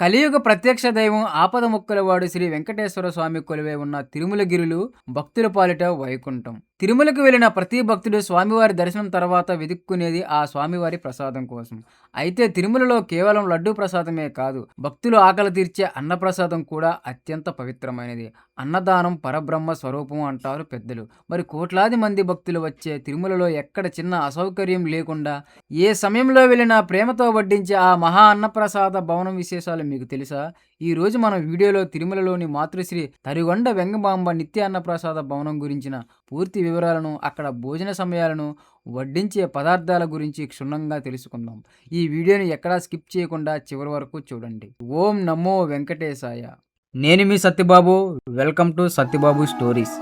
కలియుగ ప్రత్యక్ష దైవం ఆపద ముక్కలవాడు శ్రీ వెంకటేశ్వర స్వామి కొలువై ఉన్న తిరుమలగిరులు భక్తుల పాలిట వైకుంఠం. తిరుమలకు వెళ్లిన ప్రతి భక్తుడు స్వామివారి దర్శనం తర్వాత వెతుక్కునేది ఆ స్వామివారి ప్రసాదం కోసం. అయితే తిరుమలలో కేవలం లడ్డూ ప్రసాదమే కాదు, భక్తులు ఆకలి తీర్చే అన్నప్రసాదం కూడా అత్యంత పవిత్రమైనది. అన్నదానం పరబ్రహ్మ స్వరూపం అంటారు పెద్దలు. మరి కోట్లాది మంది భక్తులు వచ్చే తిరుమలలో ఎక్కడ చిన్న అసౌకర్యం లేకుండా ఏ సమయంలో వెళ్ళినా ప్రేమతో వడ్డించే ఆ మహా అన్నప్రసాద భవనం విశేషాలు మీకు తెలుసా? ఈరోజు మన వీడియోలో తిరుమలలోని మాతృశ్రీ తరిగొండ వెంగమాంబ నిత్య అన్నప్రసాద భవనం గురించిన పూర్తి వివరాలను, అక్కడ భోజన సమయాలను, వడ్డించే పదార్థాల గురించి క్షుణ్ణంగా తెలుసుకుందాం. ఈ వీడియోని ఎక్కడా స్కిప్ చేయకుండా చివరి వరకు చూడండి. ఓం నమో వెంకటేశాయ. నేను మీ Satyababu. Welcome to Satyababu stories.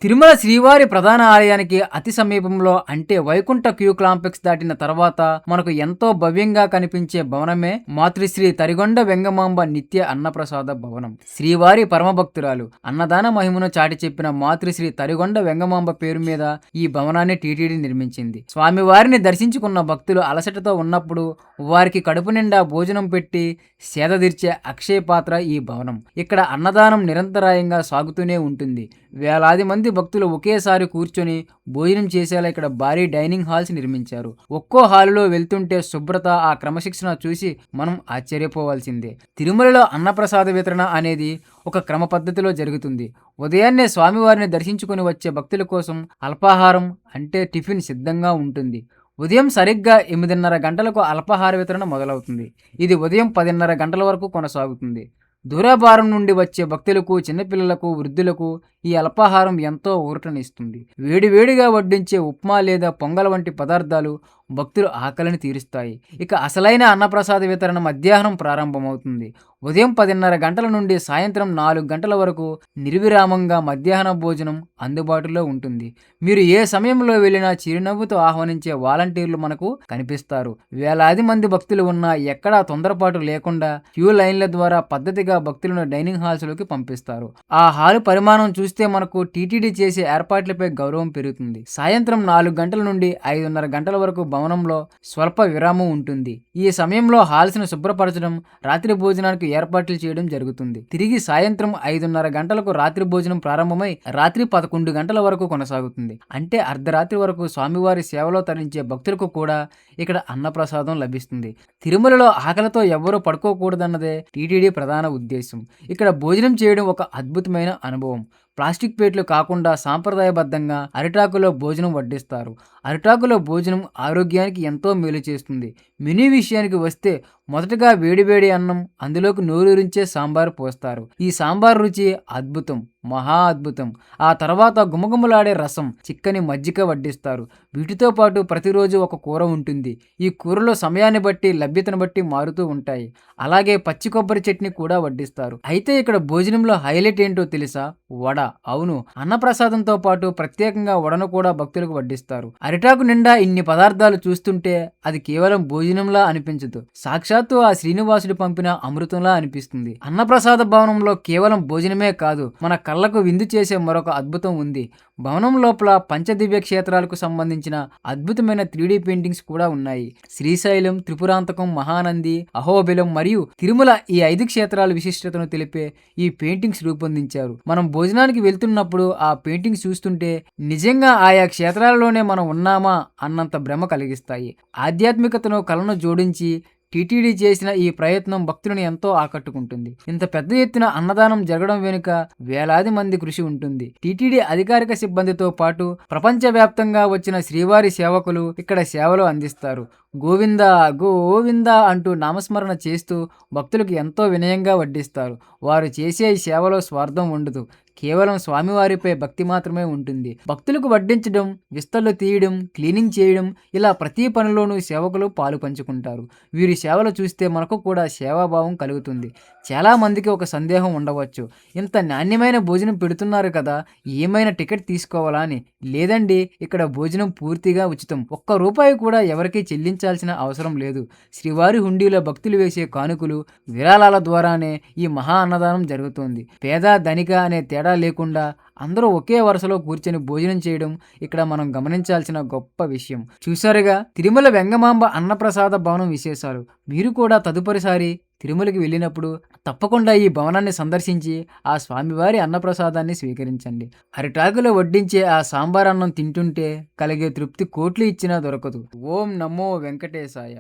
Tirumala శ్రీవారి ప్రధాన ఆలయానికి అతి సమీపంలో, అంటే వైకుంఠ క్యూ కాంప్లెక్స్ దాటిన తర్వాత మనకు ఎంతో భవ్యంగా కనిపించే భవనమే మాతృశ్రీ తరిగొండ వెంగమాంబ నిత్య అన్నప్రసాద భవనం. శ్రీవారి పరమభక్తురాలు, అన్నదాన మహిమను చాటి చెప్పిన మాతృశ్రీ తరిగొండ వెంగమాంబ పేరు మీద ఈ భవనాన్ని టీటీడీ నిర్మించింది. స్వామివారిని దర్శించుకున్న భక్తులు అలసటతో ఉన్నప్పుడు వారికి కడుపు నిండా భోజనం పెట్టి సేదతీర్చే అక్షయ పాత్ర ఈ భవనం. ఇక్కడ అన్నదానం నిరంతరాయంగా సాగుతూనే ఉంటుంది. వేలాది మంది భక్తులు ఒకేసారి కూర్చొని భోజనం చేసేలా ఇక్కడ భారీ డైనింగ్ హాల్స్ నిర్మించారు. ఒక్కో హాలులో వెళ్తుంటే శుభ్రత, ఆ క్రమశిక్షణ చూసి మనం ఆశ్చర్యపోవాల్సిందే. తిరుమలలో అన్నప్రసాద వితరణ అనేది ఒక క్రమ పద్ధతిలో జరుగుతుంది. ఉదయాన్నే స్వామివారిని దర్శించుకుని వచ్చే భక్తుల కోసం అల్పాహారం, అంటే టిఫిన్ సిద్ధంగా ఉంటుంది. ఉదయం సరిగ్గా 8:30 గంటలకు అల్పాహార వితరణ మొదలవుతుంది. ఇది ఉదయం 10:30 గంటల వరకు కొనసాగుతుంది. దూరాభారం నుండి వచ్చే భక్తులకు, చిన్నపిల్లలకు, వృద్ధులకు ఈ అల్పాహారం ఎంతో ఊరటనిస్తుంది. వేడివేడిగా వడ్డించే ఉప్మా లేదా పొంగల్ వంటి పదార్థాలు భక్తులు ఆకలిని తీరుస్తాయి. ఇక అసలైన అన్నప్రసాద వితరణ మధ్యాహ్నం ప్రారంభమవుతుంది. ఉదయం 10:30 గంటల నుండి సాయంత్రం 4 గంటల వరకు నిర్విరామంగా మధ్యాహ్న భోజనం అందుబాటులో ఉంటుంది. మీరు ఏ సమయంలో వెళ్ళినా చిరునవ్వుతో ఆహ్వానించే వాలంటీర్లు మనకు కనిపిస్తారు. వేలాది మంది భక్తులు ఉన్నా ఎక్కడా తొందరపాటు లేకుండా క్యూ లైన్ల ద్వారా పద్ధతిగా భక్తులను డైనింగ్ హాల్స్లోకి పంపిస్తారు. ఆ హాలు పరిమాణం చూస్తే మనకు టీటీడీ చేసే ఏర్పాట్లపై గౌరవం పెరుగుతుంది. సాయంత్రం 4 గంటల నుండి 5:30 గంటల వరకు భవనంలో స్వల్ప విరామం ఉంటుంది. ఈ సమయంలో హాల్స్ను శుభ్రపరచడం, రాత్రి భోజనానికి ఏర్పాట్లు చేయడం జరుగుతుంది. తిరిగి సాయంత్రం 5:30 గంటలకు రాత్రి భోజనం ప్రారంభమై రాత్రి 11 గంటల వరకు కొనసాగుతుంది. అంటే అర్ధరాత్రి వరకు స్వామివారి సేవలో తరించే భక్తులకు కూడా ఇక్కడ అన్నప్రసాదం లభిస్తుంది. తిరుమలలో ఆకలితో ఎవ్వరూ పడుకోకూడదన్నదే టీటీడీ ప్రధాన ఉద్దేశం. ఇక్కడ భోజనం చేయడం ఒక అద్భుతమైన అనుభవం. ప్లాస్టిక్ ప్లేట్లు కాకుండా సాంప్రదాయబద్ధంగా అరిటాకులో భోజనం వడ్డిస్తారు. అరిటాకులో భోజనం ఆరోగ్యానికి ఎంతో మేలు చేస్తుంది. మెనూ విషయానికి వస్తే మొదటగా వేడివేడి అన్నం, అందులోకి నోరూరించే సాంబారు పోస్తారు. ఈ సాంబార్ రుచి అద్భుతం, మహా అద్భుతం. ఆ తర్వాత గుమగుమలాడే రసం, చిక్కని మజ్జిగ వడ్డిస్తారు. వీటితో పాటు ప్రతిరోజు ఒక కూర ఉంటుంది. ఈ కూరలో సమయాన్ని బట్టి, లభ్యతను బట్టి మారుతూ ఉంటాయి. అలాగే పచ్చి కొబ్బరి చట్నీ కూడా వడ్డిస్తారు. అయితే ఇక్కడ భోజనంలో హైలైట్ ఏంటో తెలుసా? వడ. అవును, అన్నప్రసాదంతో పాటు ప్రత్యేకంగా వడను కూడా భక్తులకు వడ్డిస్తారు. అరిటాకు నిండా ఇన్ని పదార్థాలు చూస్తుంటే అది కేవలం భోజనంలా అనిపించదు, సాక్షాత్తు ఆ శ్రీనివాసుడు పంపిన అమృతంలా అనిపిస్తుంది. అన్నప్రసాద భవనంలో కేవలం భోజనమే కాదు, మన కళ్ళకు విందు చేసే మరొక అద్భుతం ఉంది. భవనం లోపల పంచదివ్య క్షేత్రాలకు సంబంధించిన అద్భుతమైన 3D పెయింటింగ్స్ కూడా ఉన్నాయి. శ్రీశైలం, త్రిపురాంతకం, మహానంది, అహోబిలం మరియు తిరుమల, ఈ 5 క్షేత్రాల విశిష్టతను తెలిపే ఈ పెయింటింగ్స్ రూపొందించారు. మనం భోజనానికి వెళ్తున్నప్పుడు ఆ పెయింటింగ్స్ చూస్తుంటే నిజంగా ఆయా క్షేత్రాలలోనే మనం ఉన్నామా అన్నంత భ్రమ కలిగిస్తాయి. ఆధ్యాత్మికతను కళను జోడించి టీటీడీ చేసిన ఈ ప్రయత్నం భక్తులను ఎంతో ఆకట్టుకుంటుంది. ఇంత పెద్ద ఎత్తున అన్నదానం జరగడం వెనుక వేలాది మంది కృషి ఉంటుంది. టీటీడీ అధికారిక సిబ్బందితో పాటు ప్రపంచవ్యాప్తంగా వచ్చిన శ్రీవారి సేవకులు ఇక్కడ సేవలు అందిస్తారు. గోవింద గోవింద అంటూ నామస్మరణ చేస్తూ భక్తులకు ఎంతో వినయంగా వడ్డిస్తారు. వారు చేసే ఈ సేవలో స్వార్థం ఉండదు, కేవలం స్వామివారిపై భక్తి మాత్రమే ఉంటుంది. భక్తులకు వడ్డించడం, విస్తళ్ళు తీయడం, క్లీనింగ్ చేయడం, ఇలా ప్రతి పనిలోనూ సేవకులు పాలు పంచుకుంటారు. వీరి సేవలు చూస్తే మనకు కూడా సేవాభావం కలుగుతుంది. చాలా మందికి ఒక సందేహం ఉండవచ్చు, ఇంత నాణ్యమైన భోజనం పెడుతున్నారు కదా, ఏమైనా టికెట్ తీసుకోవాలా అని. లేదండి, ఇక్కడ భోజనం పూర్తిగా ఉచితం. ఒక్క రూపాయి కూడా ఎవరికీ చెల్లించాల్సిన అవసరం లేదు. శ్రీవారి హుండీలో భక్తులు వేసే కానుకలు, విరాళాల ద్వారానే ఈ మహా అన్నదానం జరుగుతోంది. పేద ధనిక అనే తేడా తేడా లేకుండా అందరూ ఒకే వరుసలో కూర్చొని భోజనం చేయడం ఇక్కడ మనం గమనించాల్సిన గొప్ప విషయం. చూశారుగా తిరుమల వెంగమాంబ అన్నప్రసాద భవనం విశేషాలు. మీరు కూడా తదుపరిసారి తిరుమలకి వెళ్ళినప్పుడు తప్పకుండా ఈ భవనాన్ని సందర్శించి ఆ స్వామివారి అన్నప్రసాదాన్ని స్వీకరించండి. అరిటాకులో వడ్డించే ఆ సాంబార్ అన్నం తింటుంటే కలిగే తృప్తి కోట్లు ఇచ్చినా దొరకదు. ఓం నమో వెంకటేశాయ.